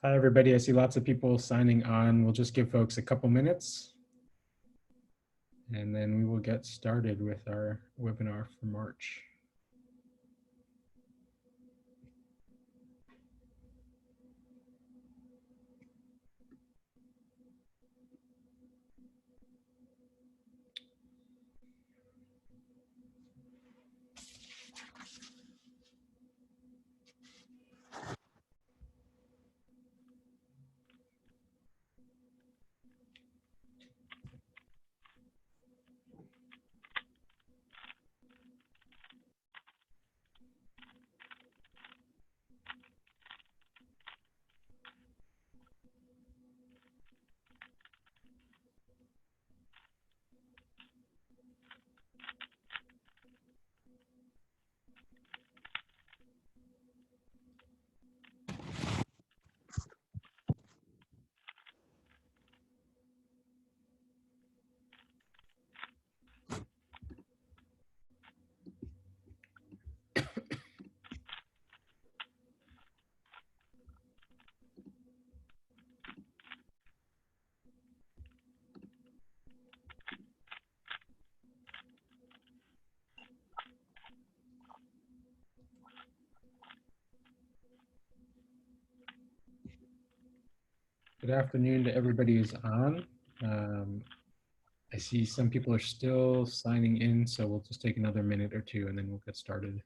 Hi, everybody. I see lots of people signing on. We'll just give folks a couple minutes, and then we will get started with our webinar for March. Good afternoon to everybody who's on. I see some people are still signing in, so we'll just take another minute or two and then we'll get started.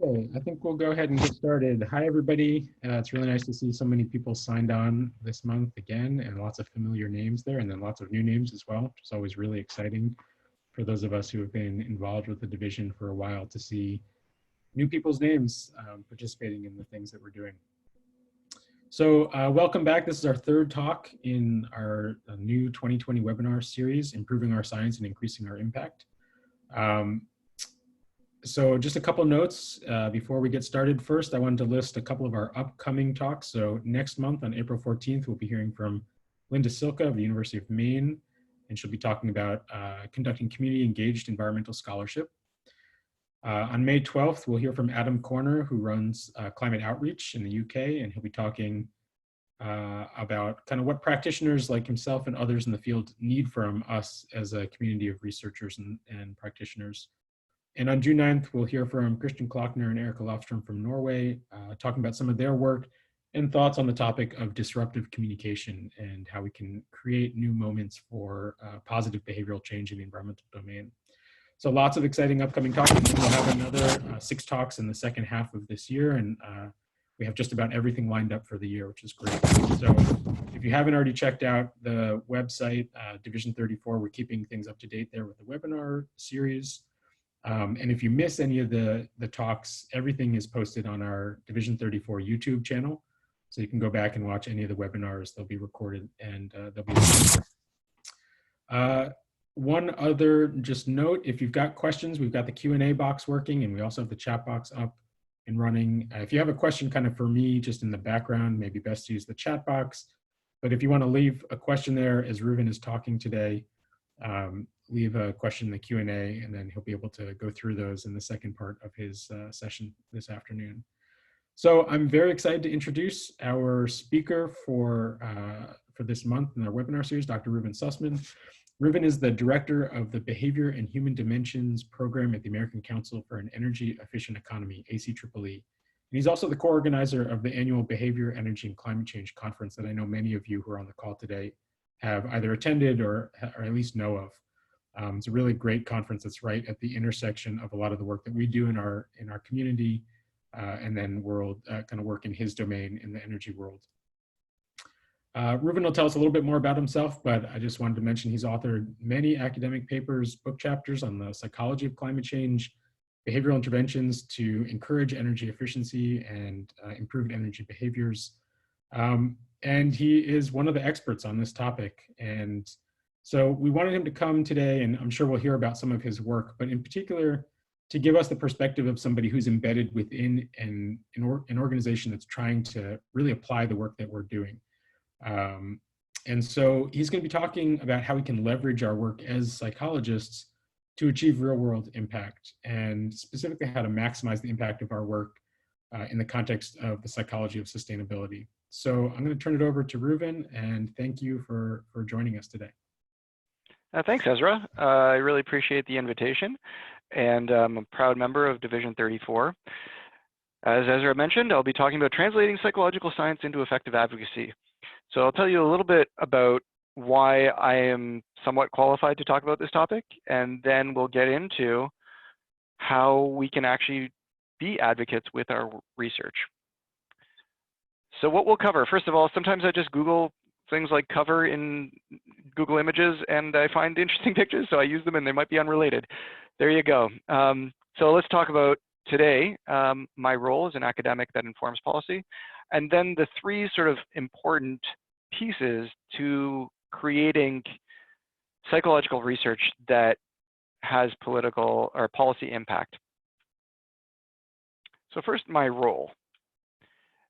Okay, I think we'll go ahead and get started. Hi, everybody. It's really nice to see so many people signed on this month again, and lots of familiar names there, and then lots of new names as well, which is always really exciting for those of us who have been involved with the division for a while to see new people's names participating in the things that we're doing. So welcome back. This is our third talk in our new 2020 webinar series, Improving Our Science and Increasing Our Impact. So just a couple notes before we get started. First, I wanted to list a couple of our upcoming talks. So next month on April 14th, we'll be hearing from Linda Silka of the University of Maine, and she'll be talking about conducting community engaged environmental scholarship. On May 12th, we'll hear from Adam Corner, who runs climate outreach in the UK, and he'll be talking about kind of what practitioners like himself and others in the field need from us as a community of researchers and practitioners. And on June 9th, we'll hear from Christian Klockner and Erika Lofstrom from Norway, talking about some of their work and thoughts on the topic of disruptive communication and how we can create new moments for positive behavioral change in the environmental domain. So lots of exciting upcoming talks. And then we'll have another 6 talks in the second half of this year. And we have just about everything lined up for the year, which is great. So if you haven't already checked out the website, Division 34, we're keeping things up to date there with the webinar series. And if you miss any of the talks, everything is posted on our Division 34 YouTube channel. So you can go back and watch any of the webinars. They'll be recorded and they'll be one other just note, if you've got questions, we've got the Q&A box working and we also have the chat box up and running. If you have a question kind of for me, just in the background, maybe best to use the chat box. But if you want to leave a question there as Reuven is talking today, leave a question in the Q&A and then he'll be able to go through those in the second part of his session this afternoon. So I'm very excited to introduce our speaker for this month in our webinar series, Dr. Reuven Sussman. Reuven is the director of the Behavior and Human Dimensions program at the American Council for an Energy Efficient Economy, ACEEE. And he's also the co-organizer of the annual Behavior, Energy, and Climate Change conference that I know many of you who are on the call today have either attended or at least know of. It's a really great conference that's right at the intersection of a lot of the work that we do in our community and then world kind of work in his domain in the energy world. Reuven will tell us a little bit more about himself, but I just wanted to mention he's authored many academic papers, book chapters on the psychology of climate change, behavioral interventions to encourage energy efficiency and improved energy behaviors. And he is one of the experts on this topic. And so we wanted him to come today, and I'm sure we'll hear about some of his work, but in particular, to give us the perspective of somebody who's embedded within an organization that's trying to really apply the work that we're doing. And so he's going to be talking about how we can leverage our work as psychologists to achieve real world impact, and specifically how to maximize the impact of our work in the context of the psychology of sustainability. So I'm going to turn it over to Reuven, and thank you for joining us today. Thanks, Ezra. I really appreciate the invitation, and I'm a proud member of Division 34. As Ezra mentioned, I'll be talking about translating psychological science into effective advocacy. So I'll tell you a little bit about why I am somewhat qualified to talk about this topic, and then we'll get into how we can actually be advocates with our research. So what we'll cover, first of all, sometimes I just Google things like cover in Google Images and I find interesting pictures, so I use them and they might be unrelated. There you go. So let's talk about today, my role as an academic that informs policy, and then the three sort of important pieces to creating psychological research that has political or policy impact. So first, my role.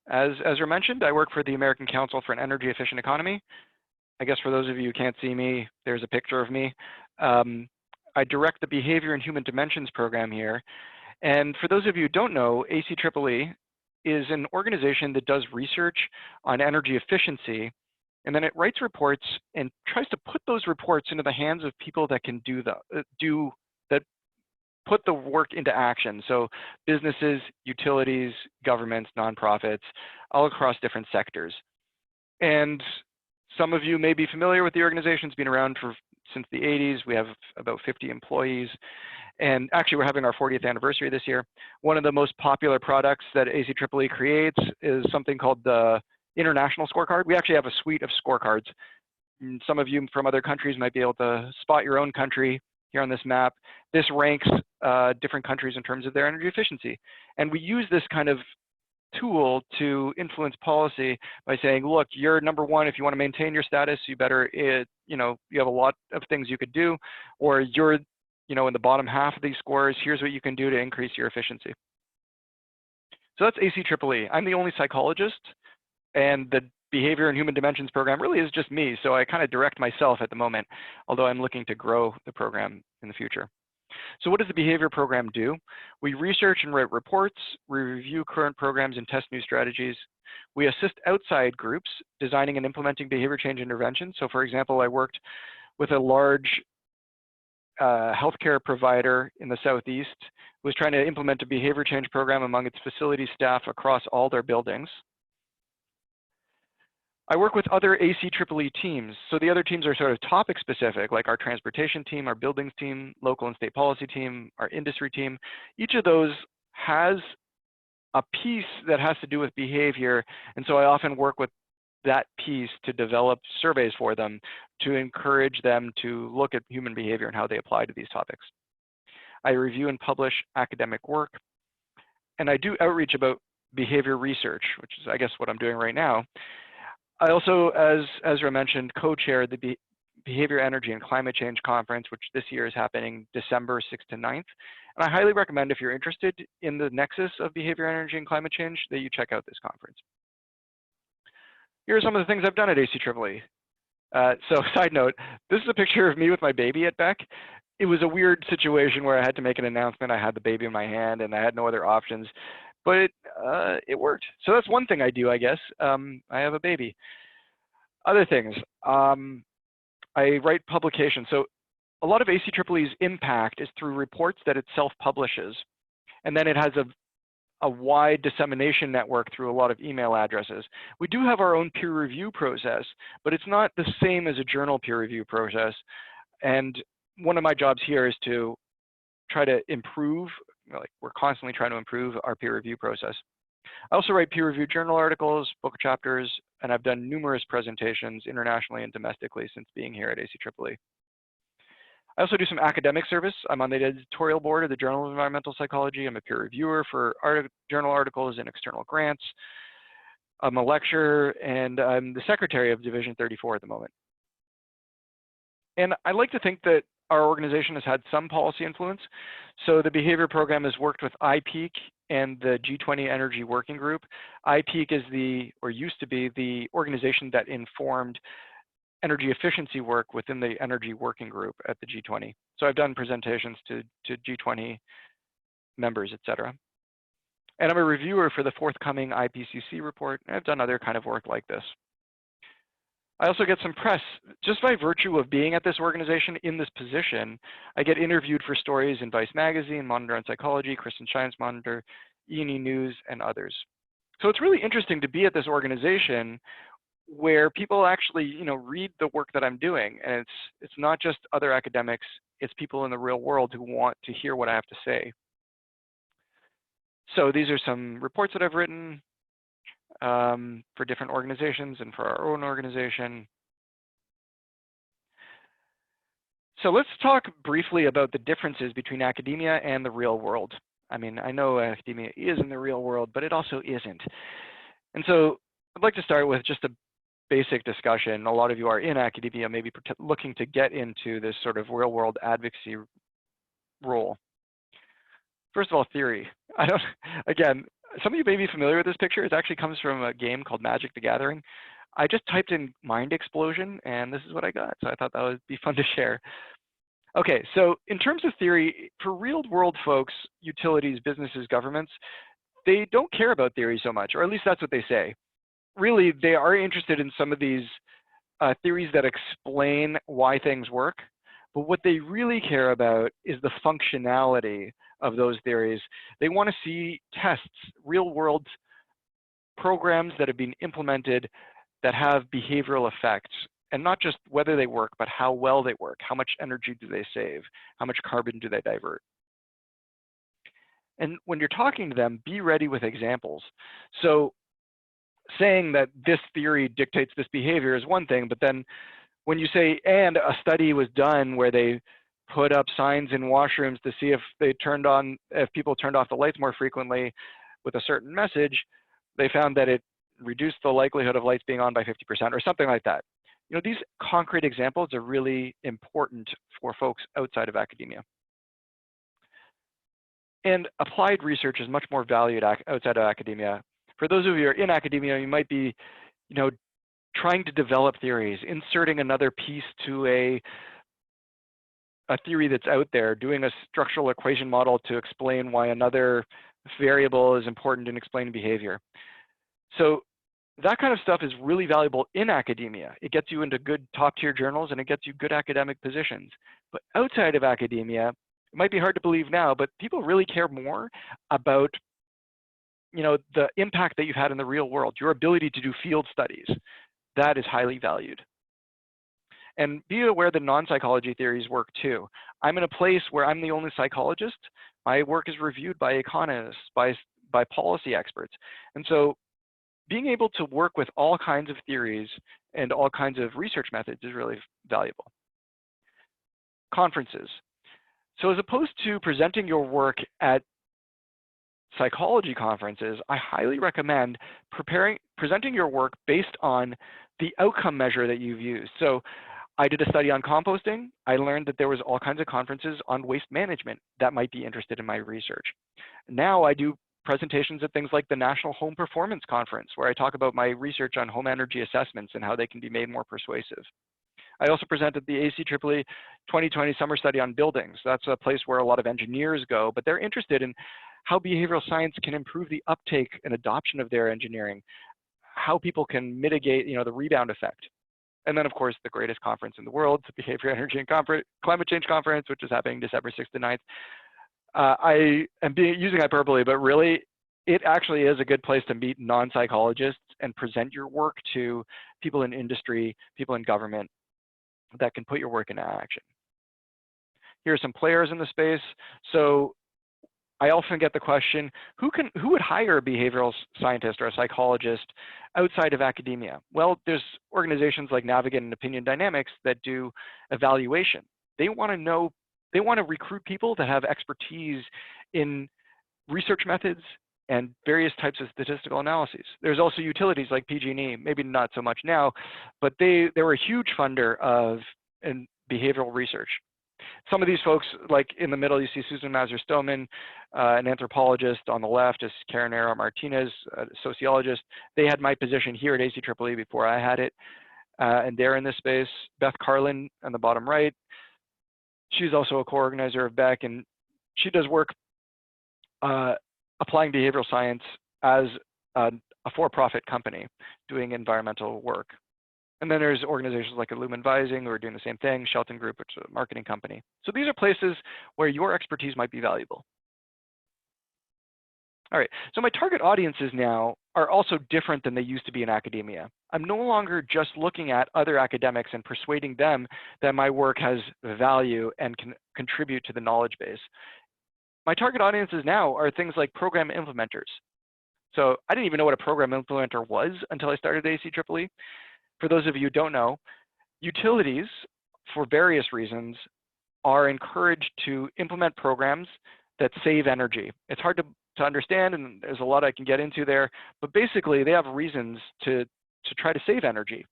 As Ezra mentioned, I work for the American Council for an Energy Efficient Economy. I guess for those of you who can't see me, there's a picture of me. I direct the Behavior and Human Dimensions program here. And for those of you who don't know, ACEEE is an organization that does research on energy efficiency, and then it writes reports and tries to put those reports into the hands of people that can put the work into action. So businesses, utilities, governments, nonprofits, all across different sectors. And some of you may be familiar with the organization. It's been around since the 80s. We have about 50 employees. And actually, we're having our 40th anniversary this year. One of the most popular products that ACEEE creates is something called the International Scorecard. We actually have a suite of scorecards. And some of you from other countries might be able to spot your own country here on this map. This ranks different countries in terms of their energy efficiency. And we use this kind of tool to influence policy by saying, look, you're number one. If you want to maintain your status, you better, you have a lot of things you could do, or you're, in the bottom half of these scores, here's what you can do to increase your efficiency. So that's ACEEE. I'm the only psychologist, and the Behavior and Human Dimensions program really is just me. So I kind of direct myself at the moment, although I'm looking to grow the program in the future. So what does the behavior program do? We research and write reports, we review current programs and test new strategies. We assist outside groups designing and implementing behavior change interventions. So for example, I worked with a large healthcare provider in the Southeast who was trying to implement a behavior change program among its facility staff across all their buildings. I work with other ACEEE teams. So the other teams are sort of topic specific, like our transportation team, our buildings team, local and state policy team, our industry team. Each of those has a piece that has to do with behavior. And so I often work with that piece to develop surveys for them to encourage them to look at human behavior and how they apply to these topics. I review and publish academic work. And I do outreach about behavior research, which is, I guess, what I'm doing right now. I also, as Ezra mentioned, co-chair the Behavior, Energy, and Climate Change Conference, which this year is happening December 6th to 9th. And I highly recommend, if you're interested in the nexus of behavior, energy, and climate change, that you check out this conference. Here are some of the things I've done at ACEEE. So side note, this is a picture of me with my baby at Beck. It was a weird situation where I had to make an announcement. I had the baby in my hand and I had no other options. But it worked. So that's one thing I do, I guess. I have a baby. Other things. I write publications. So a lot of ACEEE's impact is through reports that it self-publishes. And then it has a wide dissemination network through a lot of email addresses. We do have our own peer review process, but it's not the same as a journal peer review process. And one of my jobs here is to try to improve, like we're constantly trying to improve our peer review process. I also write peer-reviewed journal articles, book chapters, and I've done numerous presentations internationally and domestically since being here at ACEEE. I also do some academic service. I'm on the editorial board of the Journal of Environmental Psychology. I'm a peer reviewer for journal articles and external grants. I'm a lecturer, and I'm the secretary of Division 34 at the moment. And I like to think that our organization has had some policy influence. So the behavior program has worked with IPEAC and the G20 Energy Working Group. IPEAC is or used to be, the organization that informed energy efficiency work within the Energy Working Group at the G20. So I've done presentations to G20 members, et cetera. And I'm a reviewer for the forthcoming IPCC report. And I've done other kind of work like this. I also get some press. Just by virtue of being at this organization in this position, I get interviewed for stories in Vice Magazine, Monitor on Psychology, Christian Science Monitor, E&E News, and others. So it's really interesting to be at this organization where people actually, read the work that I'm doing. And it's not just other academics, it's people in the real world who want to hear what I have to say. So these are some reports that I've written for different organizations and for our own organization. So let's talk briefly about the differences between academia and the real world. I mean, I know academia is in the real world, but it also isn't. And so I'd like to start with just a basic discussion. A lot of you are in academia, maybe looking to get into this sort of real world advocacy role. First of all, theory. Again, some of you may be familiar with this picture. It actually comes from a game called Magic the Gathering. I just typed in mind explosion, and this is what I got. So I thought that would be fun to share. Okay, so in terms of theory, for real world folks, utilities, businesses, governments, they don't care about theory so much, or at least that's what they say. Really, they are interested in some of these theories that explain why things work, but what they really care about is the functionality of those theories. They want to see tests, real world programs that have been implemented that have behavioral effects, and not just whether they work, but how well they work, how much energy do they save, how much carbon do they divert. And when you're talking to them, be ready with examples. So saying that this theory dictates this behavior is one thing, but then when you say, and a study was done where they put up signs in washrooms to see if people turned off the lights more frequently with a certain message, they found that it reduced the likelihood of lights being on by 50% or something like that. These concrete examples are really important for folks outside of academia. And applied research is much more valued outside of academia. For those of you who are in academia, you might be, trying to develop theories, inserting another piece to a theory that's out there, doing a structural equation model to explain why another variable is important in explaining behavior. So that kind of stuff is really valuable in academia. It gets you into good top-tier journals and it gets you good academic positions. But outside of academia, it might be hard to believe now, but people really care more about the impact that you've had in the real world, your ability to do field studies. That is highly valued. And be aware that non-psychology theories work too. I'm in a place where I'm the only psychologist. My work is reviewed by economists, by policy experts. And so being able to work with all kinds of theories and all kinds of research methods is really valuable. Conferences. So as opposed to presenting your work at psychology conferences, I highly recommend presenting your work based on the outcome measure that you've used. So I did a study on composting. I learned that there was all kinds of conferences on waste management that might be interested in my research. Now I do presentations at things like the National Home Performance Conference, where I talk about my research on home energy assessments and how they can be made more persuasive. I also presented the ACEEE 2020 Summer Study on Buildings. That's a place where a lot of engineers go, but they're interested in how behavioral science can improve the uptake and adoption of their engineering, how people can mitigate the rebound effect. And then, of course, the greatest conference in the world, the Behavior, Energy, and Climate Change Conference, which is happening December 6th to 9th. I am using hyperbole, but really, it actually is a good place to meet non-psychologists and present your work to people in industry, people in government that can put your work into action. Here are some players in the space. So I often get the question, who would hire a behavioral scientist or a psychologist outside of academia? Well, there's organizations like Navigate and Opinion Dynamics that do evaluation. They want to recruit people that have expertise in research methods and various types of statistical analyses. There's also utilities like PG&E, maybe not so much now, but they were a huge funder of behavioral research. Some of these folks, like in the middle, you see Susan Mazur-Stoneman, an anthropologist. On the left is Karen Era-Martinez, a sociologist. They had my position here at ACEEE before I had it, and they're in this space. Beth Carlin on the bottom right, she's also a co-organizer of BEC, and she does work applying behavioral science as a for-profit company doing environmental work. And then there's organizations like Illum Advising who are doing the same thing, Shelton Group, which is a marketing company. So these are places where your expertise might be valuable. All right, so my target audiences now are also different than they used to be in academia. I'm no longer just looking at other academics and persuading them that my work has value and can contribute to the knowledge base. My target audiences now are things like program implementers. So I didn't even know what a program implementer was until I started ACEEE. For those of you who don't know, utilities, for various reasons, are encouraged to implement programs that save energy. It's hard to understand, and there's a lot I can get into there, but basically they have reasons to try to save energy.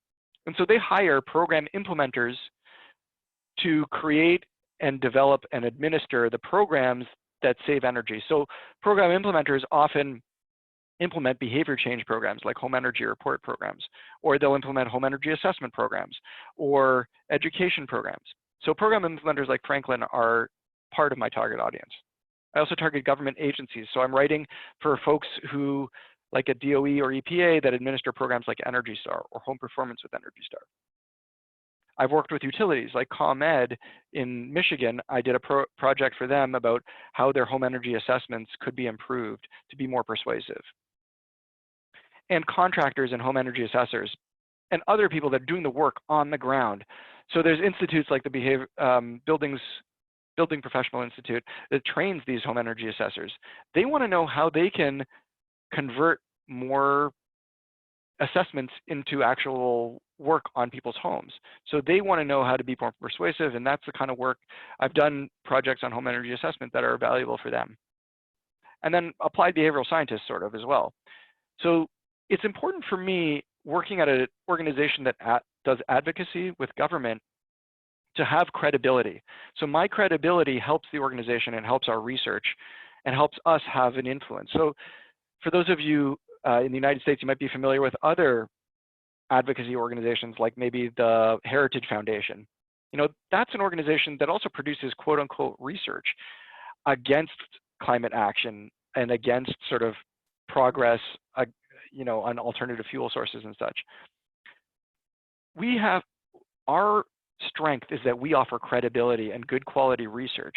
And so they hire program implementers to create and develop and administer the programs that save energy. So program implementers often implement behavior change programs like home energy report programs, or they'll implement home energy assessment programs or education programs. So program implementers like Franklin are part of my target audience. I also target government agencies. So I'm writing for folks who, like a DOE or EPA, that administer programs like Energy Star or Home Performance with Energy Star. I've worked with utilities like ComEd in Michigan. I did a project for them about how their home energy assessments could be improved to be more persuasive. And contractors and home energy assessors and other people that are doing the work on the ground. So there's institutes like the Building Professional Institute that trains these home energy assessors. They want to know how they can convert more assessments into actual work on people's homes. So they want to know how to be more persuasive, and that's the kind of work I've done projects on home energy assessment that are valuable for them. And then applied behavioral scientists sort of as well. So it's important for me working at an organization that does advocacy with government to have credibility. So my credibility helps the organization and helps our research and helps us have an influence. So for those of you in the United States, you might be familiar with other advocacy organizations like maybe the Heritage Foundation. You know, that's an organization that also produces quote unquote research against climate action and against sort of progress, you know, on alternative fuel sources and such. We have, our strength is that we offer credibility and good quality research.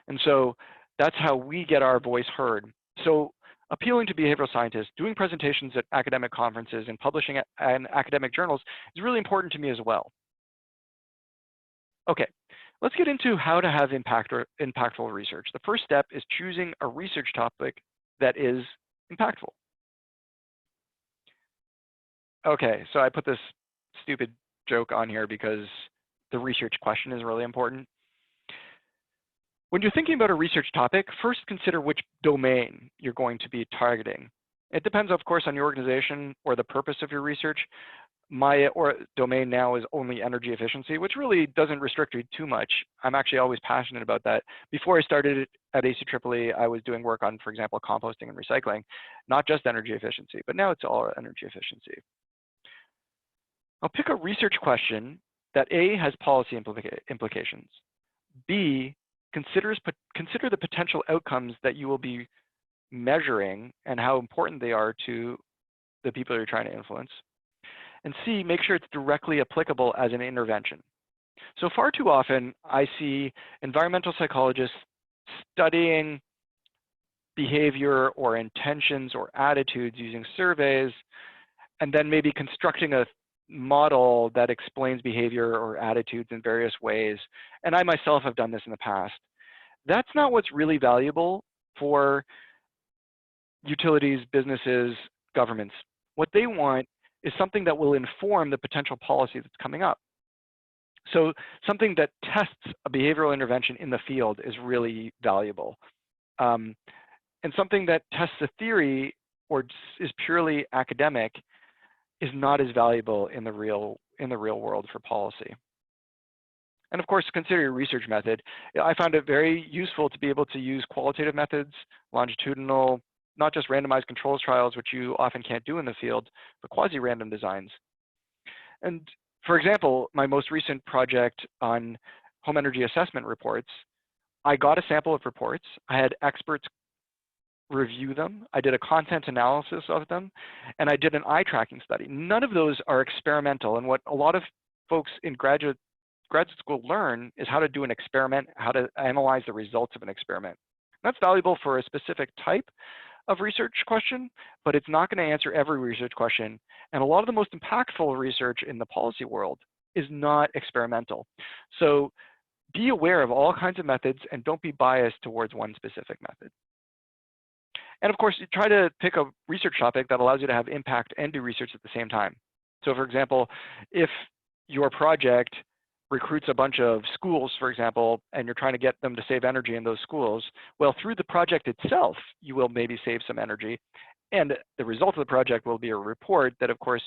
And so that's how we get our voice heard. So appealing to behavioral scientists, doing presentations at academic conferences and publishing in academic journals is really important to me as well. Okay, let's get into how to have impactful research. The first step is choosing a research topic that is impactful. Okay, so I put this stupid joke on here because the research question is really important. When you're thinking about a research topic, first consider which domain you're going to be targeting. It depends, of course, on your organization or the purpose of your research. My domain now is only energy efficiency, which really doesn't restrict me too much. I'm actually always passionate about that. Before I started at ACEEE, I was doing work on, for example, composting and recycling, not just energy efficiency, but now it's all energy efficiency. I'll pick a research question that A, has policy implications, B, consider the potential outcomes that you will be measuring and how important they are to the people you're trying to influence, and C, make sure it's directly applicable as an intervention. So far too often, I see environmental psychologists studying behavior or intentions or attitudes using surveys, and then maybe constructing a model that explains behavior or attitudes in various ways. And I myself have done this in the past. That's not what's really valuable for utilities, businesses, governments. What they want is something that will inform the potential policy that's coming up. So something that tests a behavioral intervention in the field is really valuable. And something that tests a theory or is purely academic is not as valuable in the real world for policy. And of course, consider your research method. I found it very useful to be able to use qualitative methods, longitudinal, not just randomized controls trials, which you often can't do in the field, but quasi-random designs. And for example, my most recent project on home energy assessment reports, I got a sample of reports. I had experts review them. I did a content analysis of them, and I did an eye tracking study. None of those are experimental, and what a lot of folks in graduate school learn is how to do an experiment, how to analyze the results of an experiment. That's valuable for a specific type of research question, but it's not going to answer every research question. And a lot of the most impactful research in the policy world is not experimental. So be aware of all kinds of methods and don't be biased towards one specific method. And of course, you try to pick a research topic that allows you to have impact and do research at the same time. So for example, if your project recruits a bunch of schools, for example, and you're trying to get them to save energy in those schools, well, through the project itself, you will maybe save some energy. And the result of the project will be a report that, of course,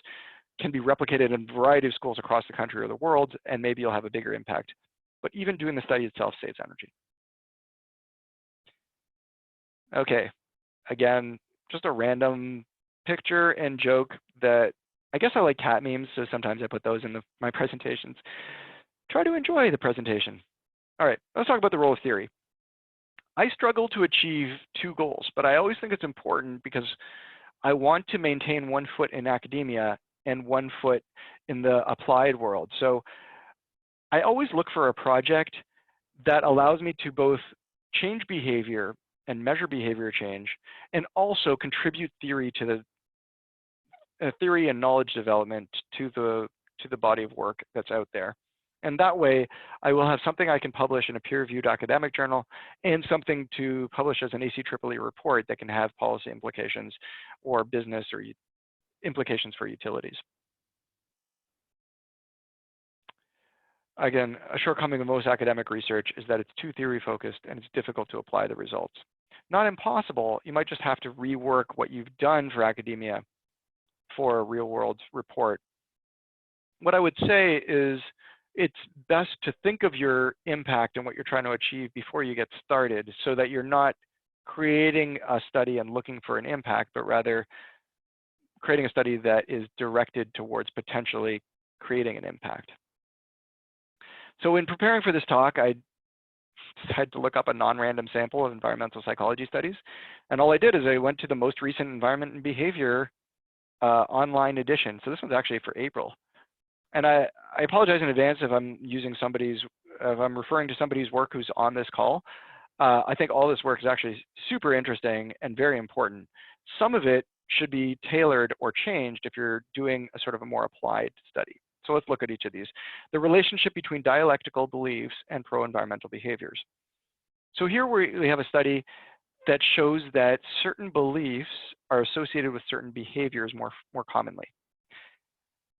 can be replicated in a variety of schools across the country or the world, and maybe you'll have a bigger impact. But even doing the study itself saves energy. Okay, again, just a random picture and joke that I guess I like cat memes, so sometimes I put those in my presentations. Try to enjoy the presentation. All right, let's talk about the role of theory. I struggle to achieve two goals, but I always think it's important because I want to maintain one foot in academia and one foot in the applied world. So I always look for a project that allows me to both change behavior and measure behavior change, and also contribute theory to the theory and knowledge development to the body of work that's out there. And that way, I will have something I can publish in a peer-reviewed academic journal and something to publish as an ACEEE report that can have policy implications or business or implications for utilities. Again, a shortcoming of most academic research is that it's too theory-focused and it's difficult to apply the results. Not impossible, you might just have to rework what you've done for academia for a real-world report. What I would say is it's best to think of your impact and what you're trying to achieve before you get started so that you're not creating a study and looking for an impact, but rather creating a study that is directed towards potentially creating an impact. So in preparing for this talk, I decided to look up a non-random sample of environmental psychology studies. And all I did is I went to the most recent Environment and Behavior online edition. So this one's actually for April. And I apologize in advance if I'm referring to somebody's work who's on this call. I think all this work is actually super interesting and very important. Some of it should be tailored or changed if you're doing a sort of a more applied study. So let's look at each of these. The relationship between dialectical beliefs and pro-environmental behaviors. So here we have a study that shows that certain beliefs are associated with certain behaviors more commonly.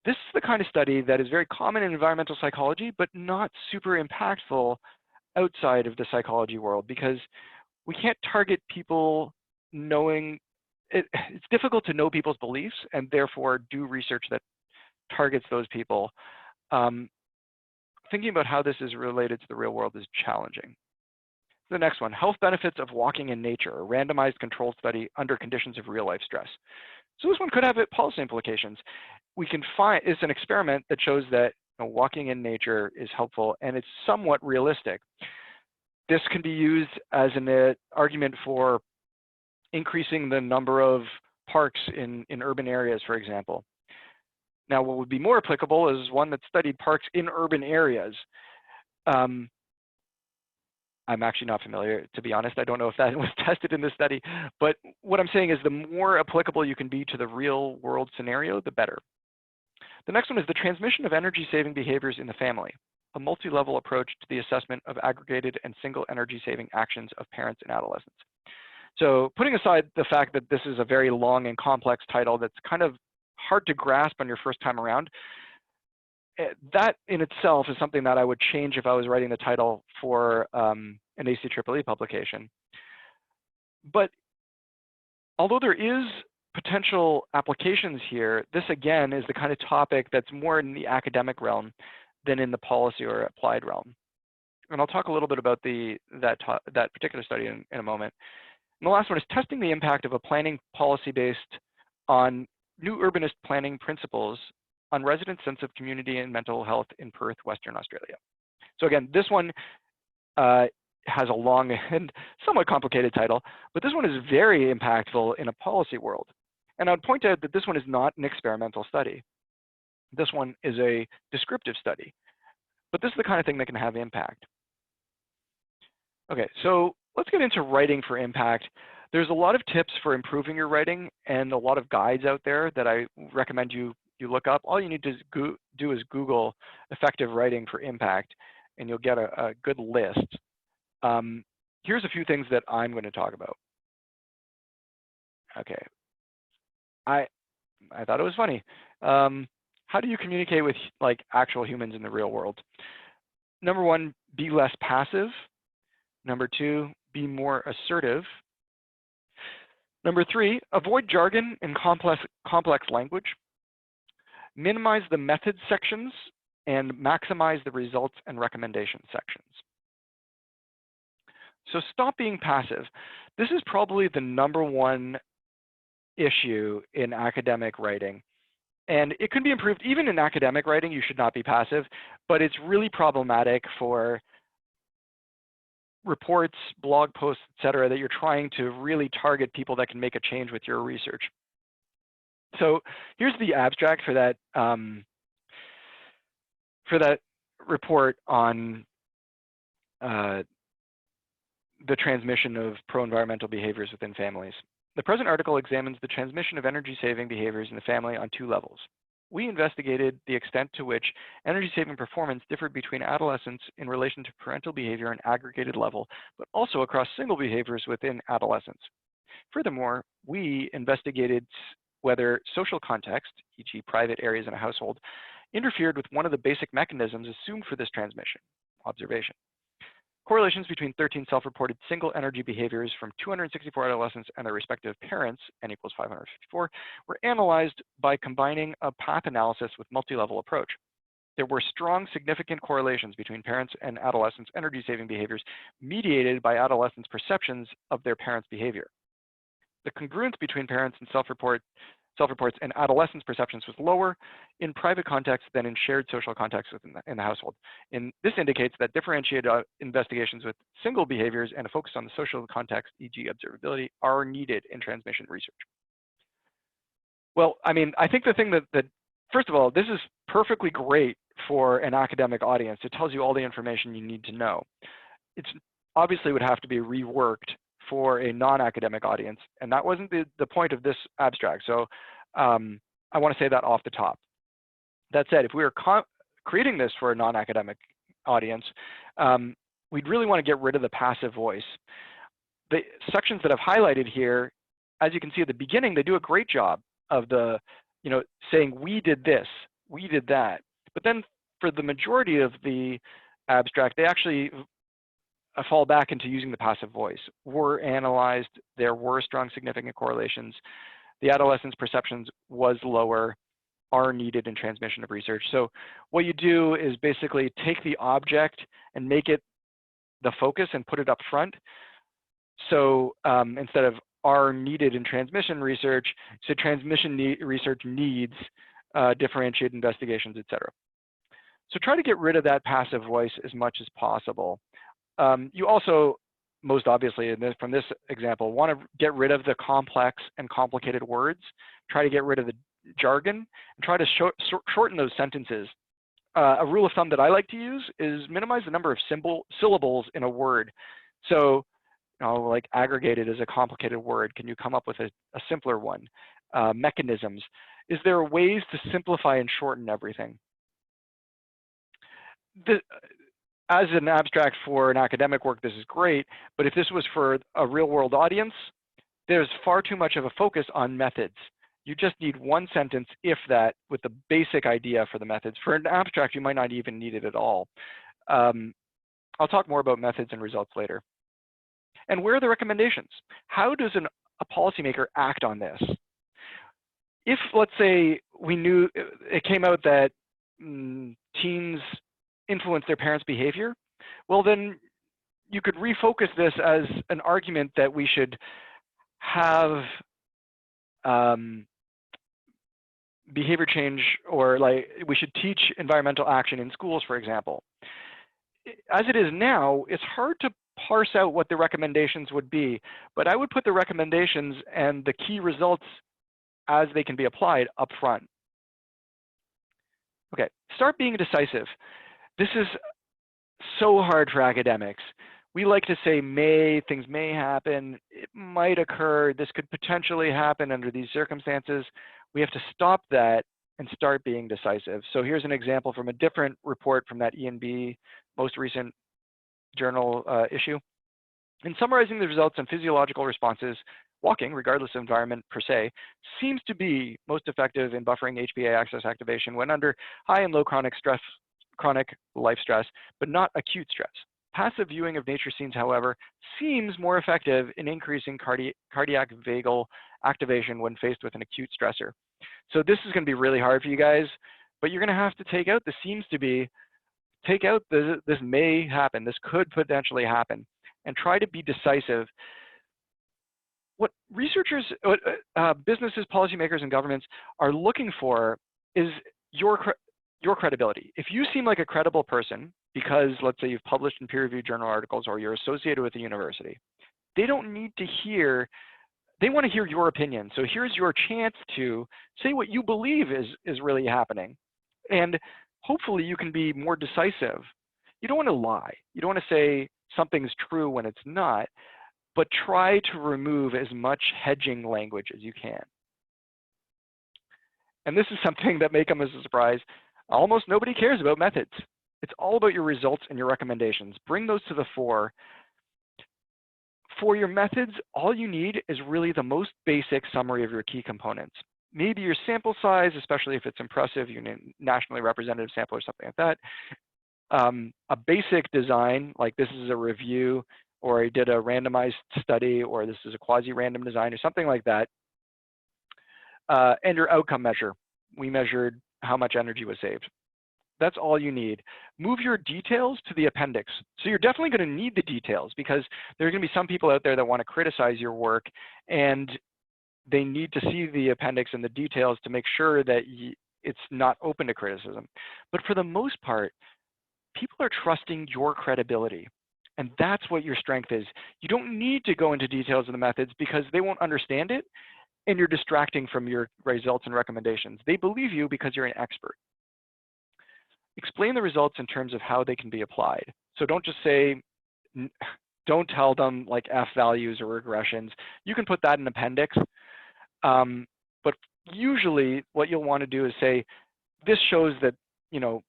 This is the kind of study that is very common in environmental psychology, but not super impactful outside of the psychology world because we can't target people knowing, it's difficult to know people's beliefs and therefore do research that targets those people. Thinking about how this is related to the real world is challenging. The next one, health benefits of walking in nature, a randomized controlled study under conditions of real life stress. So this one could have policy implications. We can find, it's an experiment that shows that walking in nature is helpful and it's somewhat realistic. This can be used as an argument for increasing the number of parks in urban areas, for example. Now, what would be more applicable is one that studied parks in urban areas. I'm actually not familiar, to be honest. I don't know if that was tested in this study, but what I'm saying is the more applicable you can be to the real world scenario, the better. The next one is the transmission of energy-saving behaviors in the family, a multi-level approach to the assessment of aggregated and single energy-saving actions of parents and adolescents. So putting aside the fact that this is a very long and complex title that's kind of hard to grasp on your first time around, that in itself is something that I would change if I was writing the title for an ACEEE publication. But although there is potential applications here, this again is the kind of topic that's more in the academic realm than in the policy or applied realm. And I'll talk a little bit about that particular study in a moment. And the last one is testing the impact of a planning policy based on new urbanist planning principles on residents' sense of community and mental health in Perth, Western Australia. So again, this one has a long and somewhat complicated title, but this one is very impactful in a policy world. And I'd point out that this one is not an experimental study. This one is a descriptive study, but this is the kind of thing that can have impact. Okay, so let's get into writing for impact. There's a lot of tips for improving your writing and a lot of guides out there that I recommend you look up. All you need to do is Google effective writing for impact, and you'll get a good list. Here's a few things that I'm going to talk about. Okay, I thought it was funny. How do you communicate with like actual humans in the real world? Number one, be less passive. Number two, be more assertive. Number three, avoid jargon and complex language. Minimize the methods sections and maximize the results and recommendation sections. So stop being passive. This is probably the number one issue in academic writing. And it can be improved. Even in academic writing, you should not be passive, but it's really problematic for reports, blog posts, et cetera, that you're trying to really target people that can make a change with your research. So here's the abstract for that report on the transmission of pro-environmental behaviors within families. The present article examines the transmission of energy-saving behaviors in the family on two levels. We investigated the extent to which energy-saving performance differed between adolescents in relation to parental behavior on an aggregated level, but also across single behaviors within adolescents. Furthermore, we investigated whether social context, e.g. private areas in a household, interfered with one of the basic mechanisms assumed for this transmission, observation. Correlations between 13 self-reported single energy behaviors from 264 adolescents and their respective parents, n equals 554, were analyzed by combining a path analysis with multi-level approach. There were strong, significant correlations between parents and adolescents' energy-saving behaviors mediated by adolescents' perceptions of their parents' behavior. The congruence between parents and self-reports and adolescents' perceptions was lower in private context than in shared social contexts in the household. And this indicates that differentiated investigations with single behaviors and a focus on the social context, e.g. observability, are needed in transmission research. Well, I mean, I think the thing that first of all, this is perfectly great for an academic audience. It tells you all the information you need to know. It's obviously would have to be reworked for a non-academic audience, and that wasn't the point of this abstract. So I want to say that off the top. That said, if we were creating this for a non-academic audience, we'd really want to get rid of the passive voice. The sections that I've highlighted here, as you can see at the beginning, they do a great job of saying we did this, we did that. But then for the majority of the abstract, they actually fall back into using the passive voice. Were analyzed, there were strong significant correlations. The adolescent's perceptions was lower, are needed in transmission of research. So what you do is basically take the object and make it the focus and put it up front. So instead of are needed in transmission research, so transmission research needs differentiated investigations, et cetera. So try to get rid of that passive voice as much as possible. You also, most obviously from this example, want to get rid of the complex and complicated words. Try to get rid of jargon and try to shorten those sentences. A rule of thumb that I like to use is minimize the number of syllables in a word. So, like aggregated is a complicated word. Can you come up with a simpler one? Mechanisms. Is there ways to simplify and shorten everything? As an abstract for an academic work, this is great, but if this was for a real world audience, there's far too much of a focus on methods. You just need one sentence, if that, with the basic idea for the methods. For an abstract, you might not even need it at all. I'll talk more about methods and results later. And where are the recommendations? How does a policymaker act on this? If, let's say, we knew it came out that teens influence their parents' behavior, well, then you could refocus this as an argument that we should have behavior change, or like we should teach environmental action in schools, for example. As it is now, it's hard to parse out what the recommendations would be, but I would put the recommendations and the key results as they can be applied up front. Okay, start being decisive. This is so hard for academics. We like to say things may happen, it might occur, this could potentially happen under these circumstances. We have to stop that and start being decisive. So here's an example from a different report from that E&B most recent journal issue. In summarizing the results on physiological responses, walking, regardless of environment per se, seems to be most effective in buffering HPA axis activation when under high and low chronic life stress, but not acute stress. Passive viewing of nature scenes, however, seems more effective in increasing cardiac vagal activation when faced with an acute stressor. So this is going to be really hard for you guys, but you're going to have to take out the seems to be, take out the this may happen, this could potentially happen, and try to be decisive. What researchers, businesses, policymakers, and governments are looking for is your credibility. If you seem like a credible person, because let's say you've published in peer-reviewed journal articles or you're associated with a university, they don't need to hear, they want to hear your opinion. So here's your chance to say what you believe is really happening. And hopefully you can be more decisive. You don't want to lie. You don't want to say something's true when it's not, but try to remove as much hedging language as you can. And this is something that may come as a surprise. Almost nobody cares about methods. It's all about your results and your recommendations. Bring those to the fore. For your methods, all you need is really the most basic summary of your key components. Maybe your sample size, especially if it's impressive, you need a nationally representative sample or something like that. A basic design, like this is a review, or I did a randomized study, or this is a quasi-random design, or something like that. And your outcome measure. We measured how much energy was saved. That's all you need. Move your details to the appendix. So you're definitely going to need the details, because there are going to be some people out there that want to criticize your work, and they need to see the appendix and the details to make sure that it's not open to criticism. But for the most part, people are trusting your credibility. And that's what your strength is. You don't need to go into details of the methods because they won't understand it, and you're distracting from your results and recommendations. They believe you because you're an expert. Explain the results in terms of how they can be applied. So don't just say, don't tell them like F values or regressions. You can put that in an appendix. But usually what you'll want to do is say, this shows that, you know,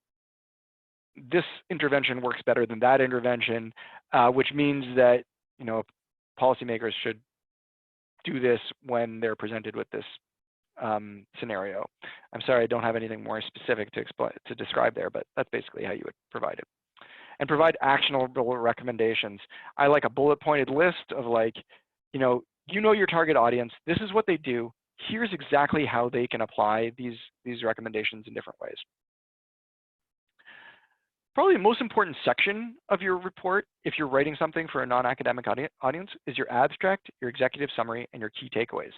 this intervention works better than that intervention, which means that, you know, policymakers should do this when they're presented with this scenario. I'm sorry, I don't have anything more specific to describe there, but that's basically how you would provide it. And provide actionable recommendations. I like a bullet pointed list of like, you know your target audience, this is what they do, here's exactly how they can apply these recommendations in different ways. Probably the most important section of your report, if you're writing something for a non-academic audience, is your abstract, your executive summary, and your key takeaways.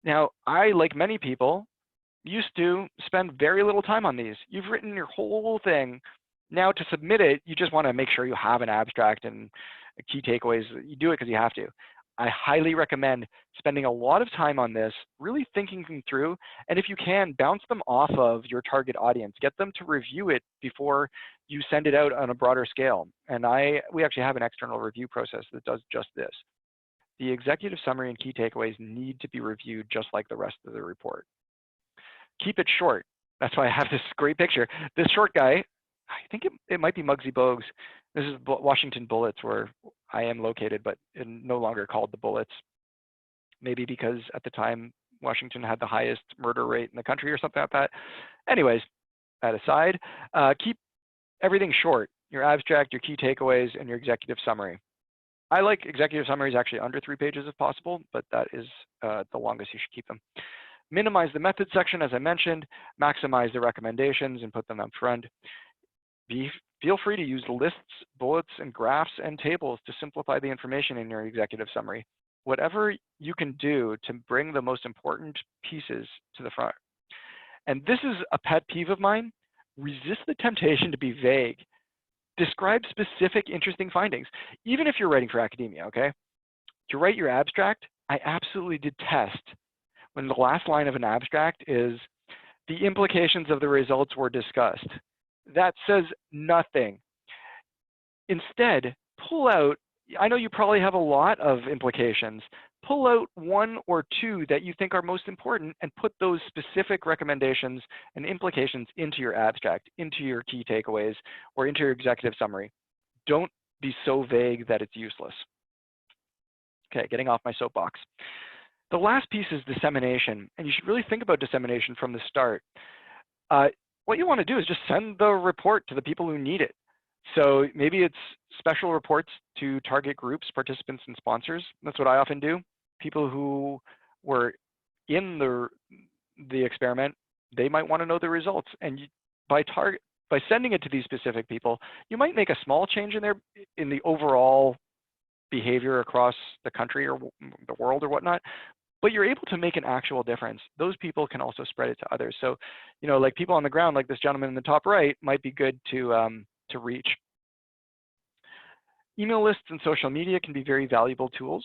Now, I, like many people, used to spend very little time on these. You've written your whole thing. Now to submit it, you just want to make sure you have an abstract and key takeaways. You do it because you have to. I highly recommend spending a lot of time on this, really thinking them through, and if you can, bounce them off of your target audience. Get them to review it before you send it out on a broader scale. And we actually have an external review process that does just this. The executive summary and key takeaways need to be reviewed just like the rest of the report. Keep it short. That's why I have this great picture. This short guy, I think it might be Muggsy Bogues. This is Washington Bullets, where I am located, but no longer called the Bullets. Maybe because at the time, Washington had the highest murder rate in the country or something like that. Anyways, that aside, keep everything short. Your abstract, your key takeaways, and your executive summary. I like executive summaries actually under 3 pages if possible, but that is the longest you should keep them. Minimize the method section, as I mentioned. Maximize the recommendations and put them up front. Feel free to use lists, bullets, and graphs and tables to simplify the information in your executive summary. Whatever you can do to bring the most important pieces to the front. And this is a pet peeve of mine. Resist the temptation to be vague. Describe specific, interesting findings, even if you're writing for academia, okay? To write your abstract, I absolutely detest when the last line of an abstract is, the implications of the results were discussed. That says nothing. Instead, pull out, I know you probably have a lot of implications, pull out 1 or 2 that you think are most important and put those specific recommendations and implications into your abstract, into your key takeaways, or into your executive summary. Don't be so vague that it's useless. Okay, getting off my soapbox. The last piece is dissemination, and you should really think about dissemination from the start. What you want to do is just send the report to the people who need it. So maybe it's special reports to target groups, participants, and sponsors. That's what I often do. People who were in the experiment, they might want to know the results. And by sending it to these specific people, you might make a small change in the overall behavior across the country or the world or whatnot, but you're able to make an actual difference. Those people can also spread it to others. So, like people on the ground, like this gentleman in the top right, might be good to reach. Email lists and social media can be very valuable tools.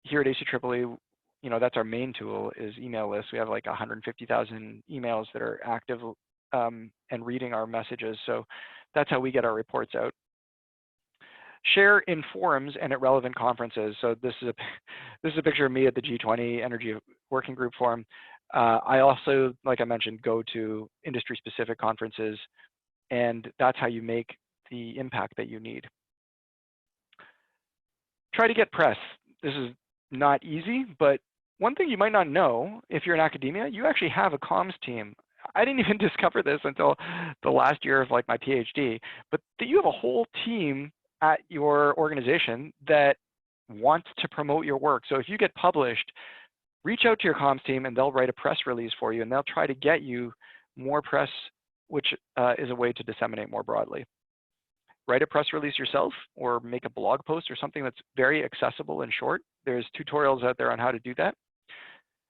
Here at ACEEE, that's our main tool is email lists. We have like 150,000 emails that are active and reading our messages. So that's how we get our reports out. Share in forums and at relevant conferences. So this is a picture of me at the G20 Energy Working Group Forum. I also, like I mentioned, go to industry-specific conferences, and that's how you make the impact that you need. Try to get press. This is not easy, but one thing you might not know, if you're in academia, you actually have a comms team. I didn't even discover this until the last year of like my PhD, but that you have a whole team at your organization that wants to promote your work. So if you get published, reach out to your comms team and they'll write a press release for you, and they'll try to get you more press, which is a way to disseminate more broadly. Write a press release yourself or make a blog post or something that's very accessible and short. There's tutorials out there on how to do that.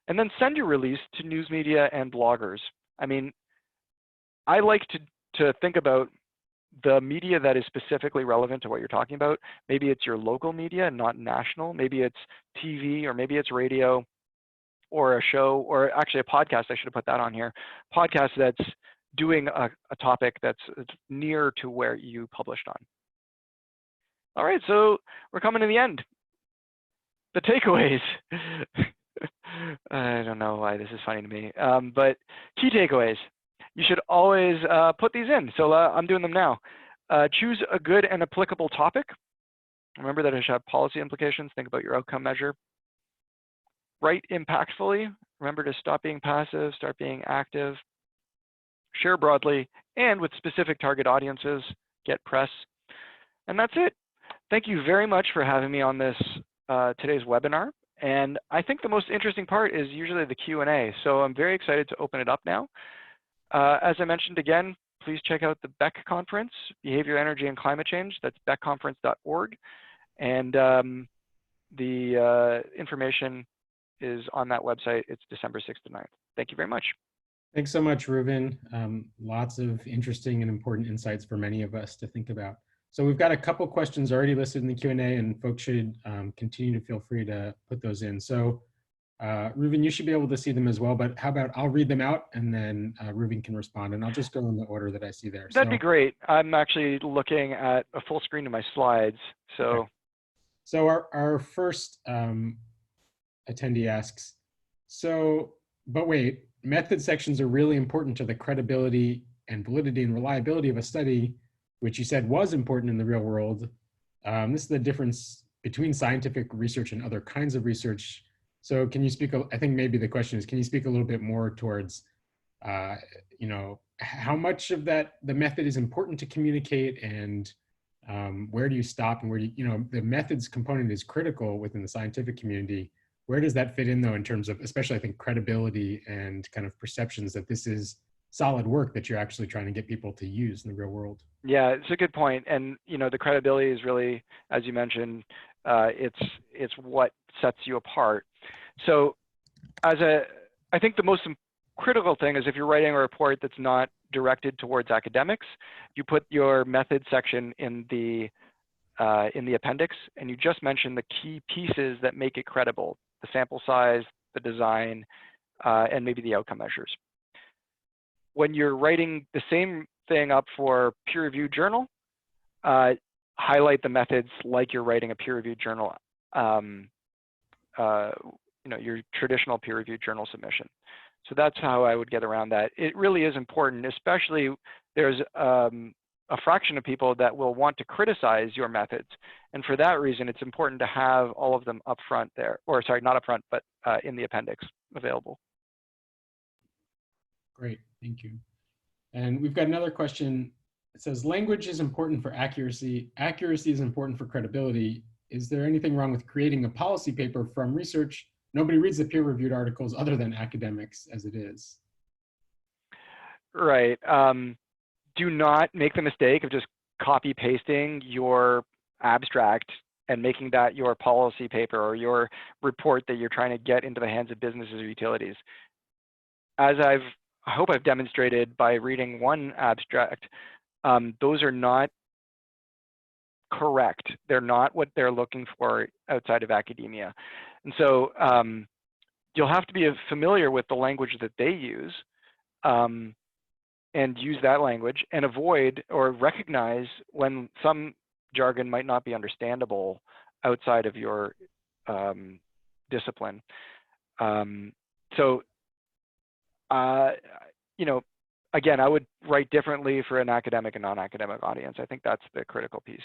And then send your release to news media and bloggers. I mean, I like to think about the media that is specifically relevant to what you're talking about. Maybe it's your local media and not national. Maybe it's TV, or maybe it's radio, or a show, or actually a podcast. I should have put that on here. Podcast that's doing a topic that's near to where you published on. All right, so we're coming to the end. The takeaways. I don't know why this is funny to me, but key takeaways. You should always put these in. So I'm doing them now. Choose a good and applicable topic. Remember that it should have policy implications. Think about your outcome measure. Write impactfully. Remember to stop being passive, start being active. Share broadly and with specific target audiences. Get press. And that's it. Thank you very much for having me on this today's webinar. And I think the most interesting part is usually the Q&A. So I'm very excited to open it up now. As I mentioned again, please check out the BEC conference, Behavior, Energy, and Climate Change. That's becconference.org. And the information is on that website. It's December 6th to 9th. Thank you very much. Thanks so much, Reuven. Lots of interesting and important insights for many of us to think about. So we've got a couple questions already listed in the Q&A, and folks should continue to feel free to put those in. So Reuven, you should be able to see them as well, but how about I'll read them out and then Reuven can respond, and I'll just go in the order that I see there. That'd be So, great. I'm actually looking at a full screen of my slides. So, okay. So our first attendee asks, but wait, method sections are really important to the credibility and validity and reliability of a study, which you said was important in the real world. This is the difference between scientific research and other kinds of research. So can you speak, I think maybe the question is, can you speak a little bit more towards, how much of the method is important to communicate, and where do you stop, and where do the methods component is critical within the scientific community. Where does that fit in though, in terms of, especially I think, credibility and kind of perceptions that this is solid work that you're actually trying to get people to use in the real world? yeah, it's a good point. And, the credibility is really, as you mentioned, it's what sets you apart. So I think the most critical thing is if you're writing a report that's not directed towards academics, you put your method section in the appendix, and you just mention the key pieces that make it credible: the sample size, the design, and maybe the outcome measures. When you're writing the same thing up for peer-reviewed journal, highlight the methods like you're writing a peer-reviewed journal, your traditional peer-reviewed journal submission. So that's how I would get around that. It really is important, especially there's a fraction of people that will want to criticize your methods. And for that reason, it's important to have all of them up front there, or sorry, not up front, but in the appendix available. Great, thank you. And we've got another question. It says, language is important for accuracy. Accuracy is important for credibility. Is there anything wrong with creating a policy paper from research? Nobody reads the peer-reviewed articles other than academics as it is. Right. Do not make the mistake of just copy pasting your abstract and making that your policy paper or your report that you're trying to get into the hands of businesses or utilities. As I hope I've demonstrated by reading one abstract, those are not correct. They're not what they're looking for outside of academia. And so you'll have to be familiar with the language that they use, and use that language, and avoid or recognize when some jargon might not be understandable outside of your discipline. Again, I would write differently for an academic and non-academic audience. I think that's the critical piece.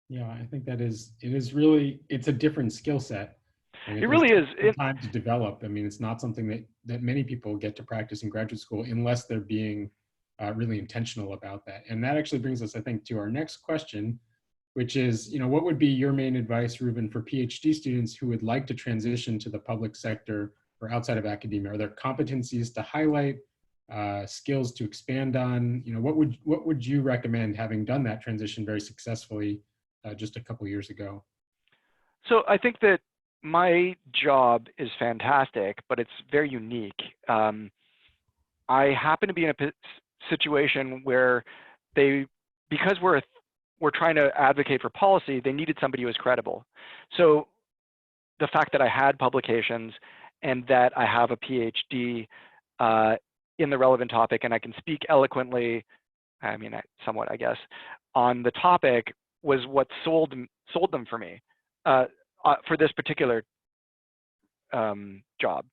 Yeah, I think it's a different skill set. It really is. Time to develop. I mean, it's not something that many people get to practice in graduate school unless they're being really intentional about that. And that actually brings us, I think, to our next question, which is, what would be your main advice, Reuven, for PhD students who would like to transition to the public sector or outside of academia? Are there competencies to highlight, skills to expand on? What would you recommend, having done that transition very successfully just a couple years ago? So I think that my job is fantastic, but it's very unique. I happen to be in a situation where because we're trying to advocate for policy, they needed somebody who was credible. So the fact that I had publications and that I have a PhD in the relevant topic, and I can speak eloquently, somewhat, I guess, on the topic, was what sold them for me. For this particular job.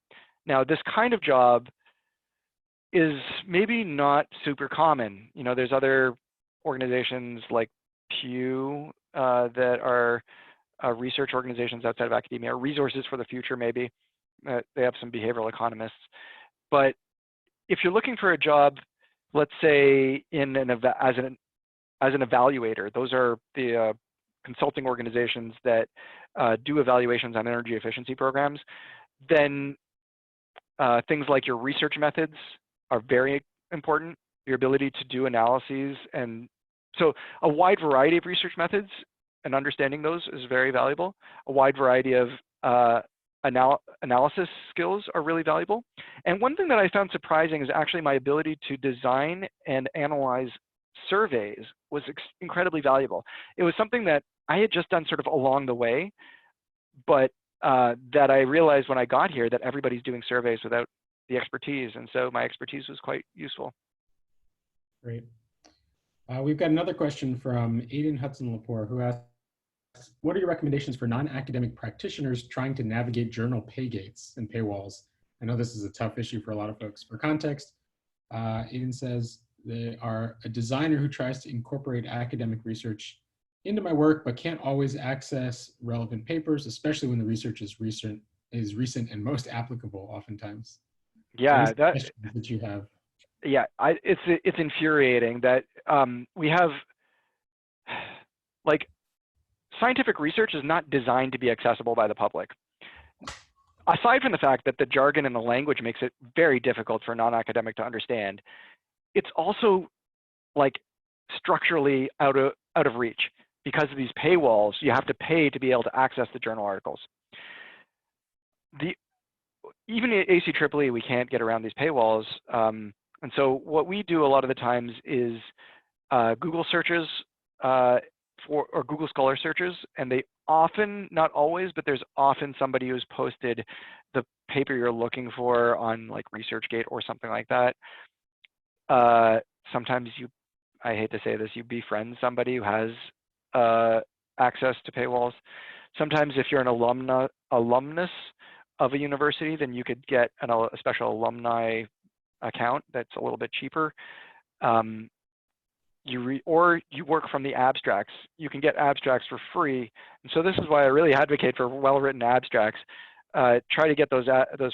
Now, this kind of job is maybe not super common. There's other organizations like Pew that are research organizations outside of academia, or Resources for the Future maybe. They have some behavioral economists. But if you're looking for a job, let's say as an evaluator, those are the consulting organizations that do evaluations on energy efficiency programs, then things like your research methods are very important, your ability to do analyses. And so a wide variety of research methods and understanding those is very valuable. A wide variety of analysis skills are really valuable. And one thing that I found surprising is actually my ability to design and analyze surveys was incredibly valuable. It was something that I had just done sort of along the way, but that I realized when I got here that everybody's doing surveys without the expertise. And so my expertise was quite useful. Great. We've got another question from Aiden Hudson-Lepore, who asks, what are your recommendations for non-academic practitioners trying to navigate journal pay gates and paywalls? I know this is a tough issue for a lot of folks. For context, Aiden says, they are a designer who tries to incorporate academic research into my work, but can't always access relevant papers, especially when the research is recent and most applicable oftentimes. Yeah, so that you have. Yeah, it's infuriating that we have, like, scientific research is not designed to be accessible by the public. Aside from the fact that the jargon and the language makes it very difficult for a non-academic to understand, it's also like structurally out of reach because of these paywalls. You have to pay to be able to access the journal articles. Even at ACEEE, we can't get around these paywalls. And so what we do a lot of the times is Google searches or Google Scholar searches, and they often, not always, but there's often somebody who's posted the paper you're looking for on like ResearchGate or something like that. Sometimes I hate to say this, you befriend somebody who has access to paywalls. Sometimes if you're an alumnus of a university, then you could get a special alumni account that's a little bit cheaper. Or you work from the abstracts. You can get abstracts for free. And so this is why I really advocate for well-written abstracts. Try to get those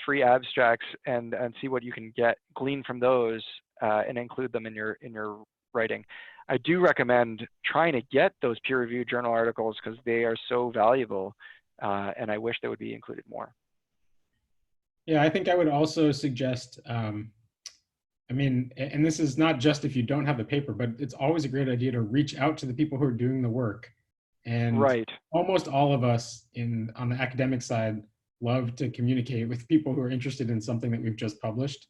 free abstracts and see what you can glean from those and include them in your writing. I do recommend trying to get those peer-reviewed journal articles because they are so valuable, and I wish they would be included more. Yeah, I think I would also suggest, I mean, and this is not just if you don't have the paper, but it's always a great idea to reach out to the people who are doing the work. And right. Almost all of us on the academic side love to communicate with people who are interested in something that we've just published.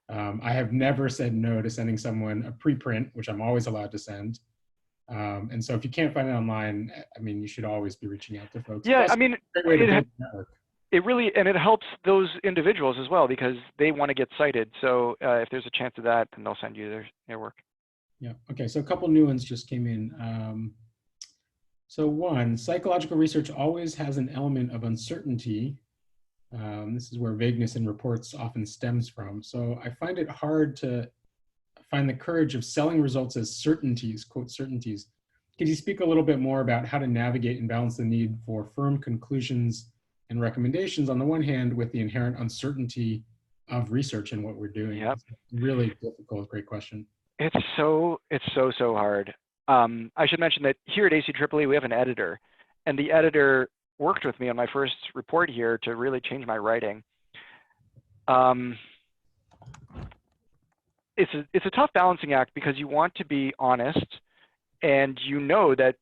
I have never said no to sending someone a preprint, which I'm always allowed to send. And so if you can't find it online, I mean, you should always be reaching out to folks. Yeah, I mean, it really, and it helps those individuals as well because they want to get cited. So if there's a chance of that, then they'll send you their work. Yeah, okay, so a couple new ones just came in. So one, psychological research always has an element of uncertainty. This is where vagueness in reports often stems from. So I find it hard to find the courage of selling results as certainties, quote, certainties. Could you speak a little bit more about how to navigate and balance the need for firm conclusions and recommendations on the one hand with the inherent uncertainty of research and what we're doing? Yep. It's really difficult, great question. It's so hard. I should mention that here at ACEEE, we have an editor, and the editor worked with me on my first report here to really change my writing. It's a tough balancing act because you want to be honest, and you know that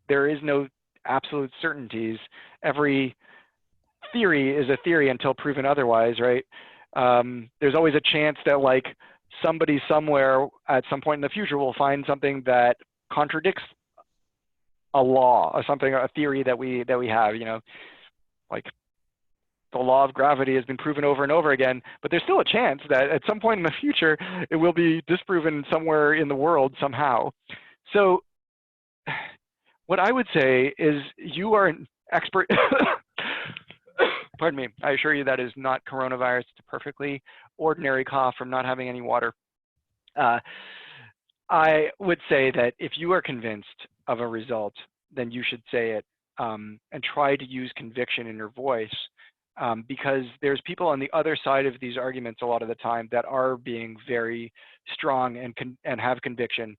there is no absolute certainties. Every theory is a theory until proven otherwise, right? There's always a chance that like somebody somewhere at some point in the future will find something that contradicts a law or something, a theory that we have, you know, like the law of gravity has been proven over and over again, but there's still a chance that at some point in the future, it will be disproven somewhere in the world somehow. So what I would say is you are an expert. Pardon me. I assure you that is not coronavirus. It's a perfectly ordinary cough from not having any water. I would say that if you are convinced of a result, then you should say it and try to use conviction in your voice because there's people on the other side of these arguments a lot of the time that are being very strong and have conviction.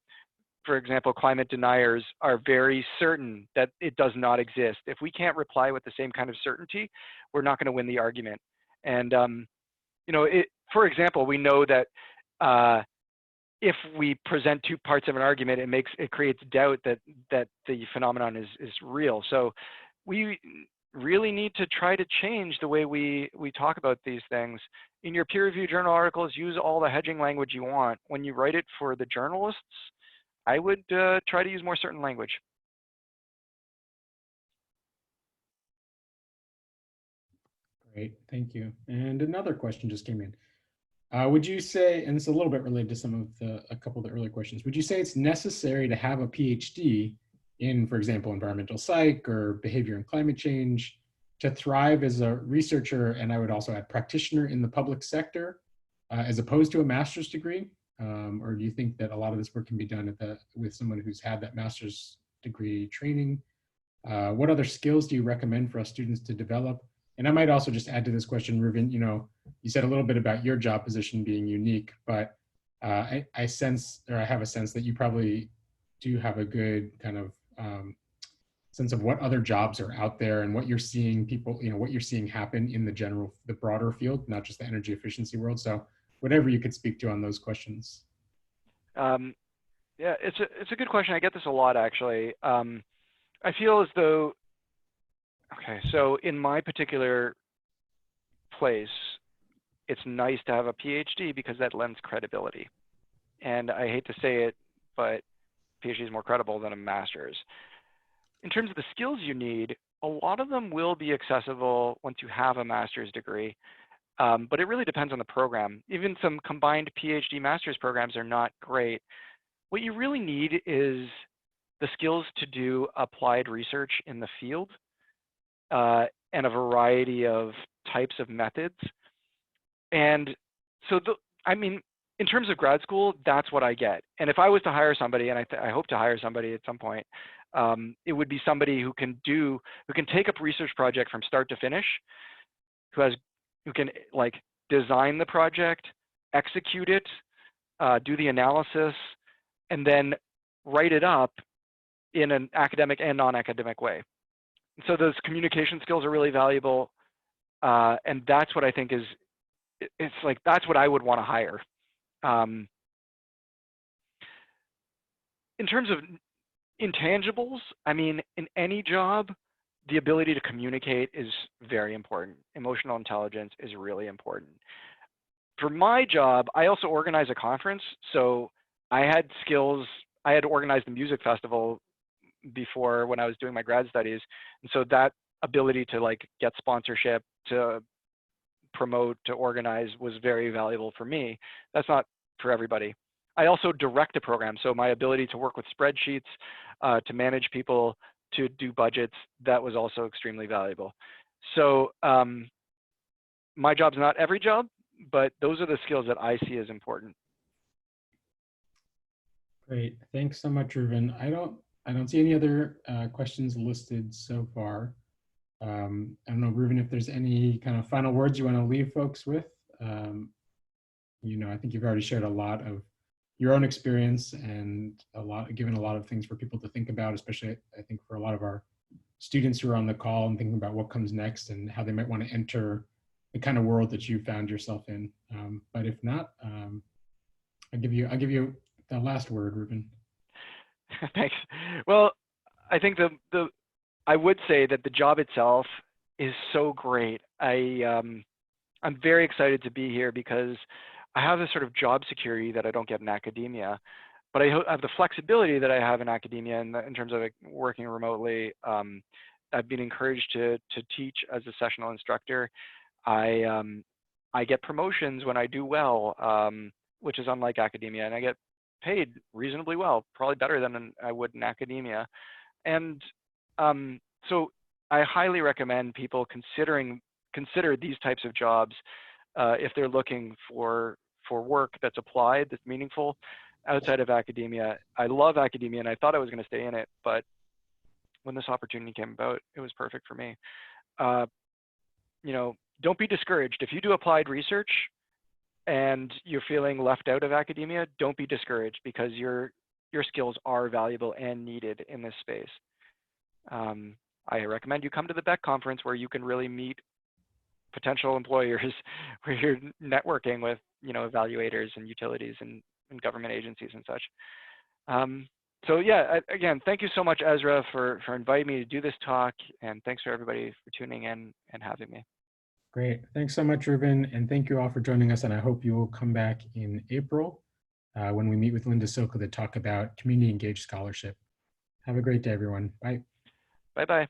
For example, climate deniers are very certain that it does not exist. If we can't reply with the same kind of certainty, we're not going to win the argument. And you know, for example, we know that if we present two parts of an argument, it creates doubt that the phenomenon is real. So we really need to try to change the way we talk about these things. In your peer-reviewed journal articles, use all the hedging language you want. When you write it for the journalists, I would try to use more certain language. Great, thank you. And another question just came in. Would you say, and it's a little bit related to a couple of the earlier questions, would you say it's necessary to have a PhD in, for example, environmental psych or behavior and climate change to thrive as a researcher, and I would also add practitioner in the public sector, as opposed to a master's degree? Or do you think that a lot of this work can be done with someone who's had that master's degree training? What other skills do you recommend for us students to develop? And I might also just add to this question, Reuven, you said a little bit about your job position being unique, but I sense, or I have a sense that you probably do have a good kind of sense of what other jobs are out there and what you're seeing what you're seeing happen in the broader field, not just the energy efficiency world. So whatever you could speak to on those questions. Yeah, it's a good question. I get this a lot, actually. I feel as though, okay, so in my particular place, it's nice to have a PhD because that lends credibility. And I hate to say it, but PhD is more credible than a master's. In terms of the skills you need, a lot of them will be accessible once you have a master's degree, but it really depends on the program. Even some combined PhD master's programs are not great. What you really need is the skills to do applied research in the field and a variety of types of methods. And so, I mean, in terms of grad school, that's what I get. And if I was to hire somebody, and I hope to hire somebody at some point, it would be somebody who can take up a research project from start to finish, who can like design the project, execute it, do the analysis, and then write it up in an academic and non-academic way. So those communication skills are really valuable, and that's what I think is, it's like, that's what I would want to hire. In terms of intangibles, I mean, in any job, the ability to communicate is very important. Emotional intelligence is really important. For my job, I also organize a conference, so I had skills. I had organized the music festival before when I was doing my grad studies, and so that ability to like get sponsorship, to promote, to organize was very valuable for me. That's not for everybody. I also direct a program, so my ability to work with spreadsheets, to manage people, to do budgets, that was also extremely valuable. So my job's not every job, but those are the skills that I see as important. Great, thanks so much, Reuven. I don't see any other questions listed so far. I don't know, Reuven, if there's any kind of final words you want to leave folks with. I think you've already shared a lot of your own experience and given a lot of things for people to think about, especially I think for a lot of our students who are on the call and thinking about what comes next and how they might want to enter the kind of world that you found yourself in. But if not, I'll give you the last word, Reuven. Thanks. Well, I think I would say that the job itself is so great. I'm very excited to be here because I have this sort of job security that I don't get in academia, but I have the flexibility that I have in academia in terms of working remotely. I've been encouraged to teach as a sessional instructor. I get promotions when I do well, which is unlike academia, and I get paid reasonably well, probably better than I would in academia. And so I highly recommend people consider these types of jobs if they're looking for work that's applied, that's meaningful outside of academia. I love academia and I thought I was going to stay in it, but when this opportunity came about, it was perfect for me. Don't be discouraged. If you do applied research and you're feeling left out of academia, don't be discouraged because your skills are valuable and needed in this space. I recommend you come to the Beck conference where you can really meet potential employers, where you're networking with, evaluators and utilities and government agencies and such. So yeah, again, thank you so much, Ezra, for inviting me to do this talk, and thanks for everybody for tuning in and having me. Great, thanks so much, Reuven, and thank you all for joining us, and I hope you will come back in April. when we meet with Linda Silka to talk about community engaged scholarship. Have a great day, everyone. Bye. Bye-bye.